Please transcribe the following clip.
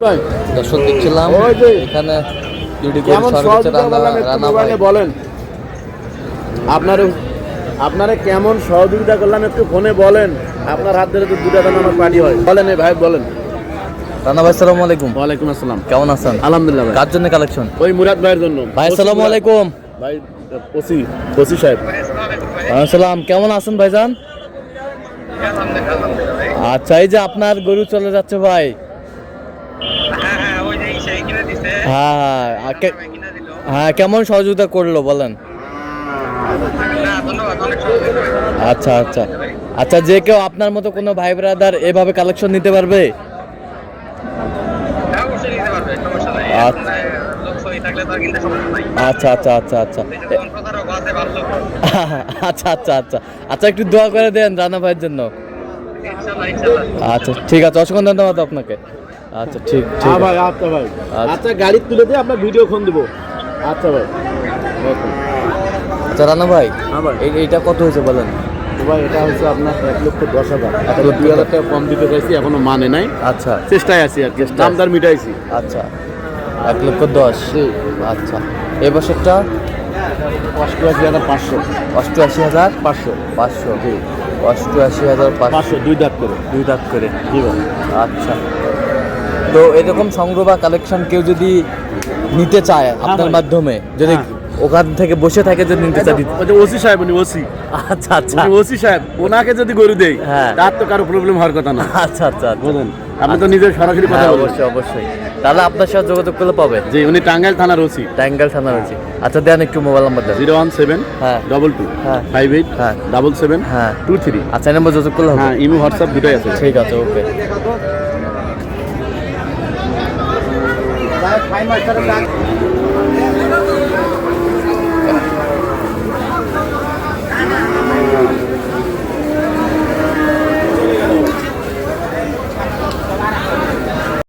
দর্শক দেখছিলাম এখানে বলেন আপনারা কেমন সহযোগিতা করলাম একটু ফোনে বলেন। আপনার হাত ধরে তো দুটা দানা আমার পার্টি হয়। বলেন ভাই বলেন। রানা ভাই আসসালামু আলাইকুম। ওয়ালাইকুম আসসালাম। কেমন আছেন? আলহামদুলিল্লাহ ভাই। কার জন্য কালেকশন? ওই মুরাদ ভাইয়ের জন্য। ভাই আসসালামু আলাইকুম। ভাই ওসি সাহেব। আসসালাম, কেমন আছেন ভাইজান? আচ্ছা, এই যে আপনার গরু চলে যাচ্ছে ভাই। হ্যাঁ, কেমন সহযোগিতা করলো বলেন? আচ্ছা আচ্ছা আচ্ছা, যে কেউ আপনার মতো কোনো ভাই ব্রাদার এভাবে কালেকশন নিতে পারবে? আচ্ছা আচ্ছা আচ্ছা আচ্ছা আচ্ছা আচ্ছা আচ্ছা আচ্ছা, একটু দোয়া করে দেন রানা ভাইয়ের জন্য। আচ্ছা ঠিক আছে, অসংখ্য ধন্যবাদ আপনাকে। আচ্ছা ঠিক ঠিক ভাই। আচ্ছা ভাই, আচ্ছা গাড়ি তুলে দিয়ে আপনার ভিডিও ফোন দেবো। আচ্ছা ভাই। আচ্ছা রানা ভাই, এইটা কত হয়েছে বলেন? ভাই এটা হচ্ছে আপনার 1,10,000। 2,000 টাকা কম দিতে চাইছি, এখনো মানে নাই। আচ্ছা, চেষ্টায় আছি আর কি, দামদার মিটাইছি। আচ্ছা 1,10,000। আচ্ছা, এই বছরটা 88,500। 88,500। 88,500 দুই দাঁত করে। জি ভাই। আচ্ছা, তো এরকম সংগ্রহ বা কালেকশন কেউ যদি নিতে চায় আপনার মাধ্যমে, যদি ওখান থেকে বসে থাকে যদি নিতে চায়, ওসি সাহেব উনি ওসি। আচ্ছা আচ্ছা, ওসি সাহেব ওনাকে যদি গরু দেই তার তো কারো প্রবলেম হওয়ার কথা না। আচ্ছা আচ্ছা, বুঝলেন, আপনি তো নিজের সরাসরি কথা বলুন। অবশ্যই অবশ্যই, তাহলে আপনার সাথে যোগাযোগ করলে পাবে। জি, উনি টাঙ্গাইল থানার ওসি। টাঙ্গাইল থানার ওসি। আচ্ছা দেন একটু মোবাইল নাম্বার দেন। 017 22 58 77 23। আচ্ছা, এই নাম্বার যোগাযোগ করলে হবে? হ্যাঁ, ইমো হোয়াটসঅ্যাপ দুটোই আছে। ঠিক আছে, ওকে।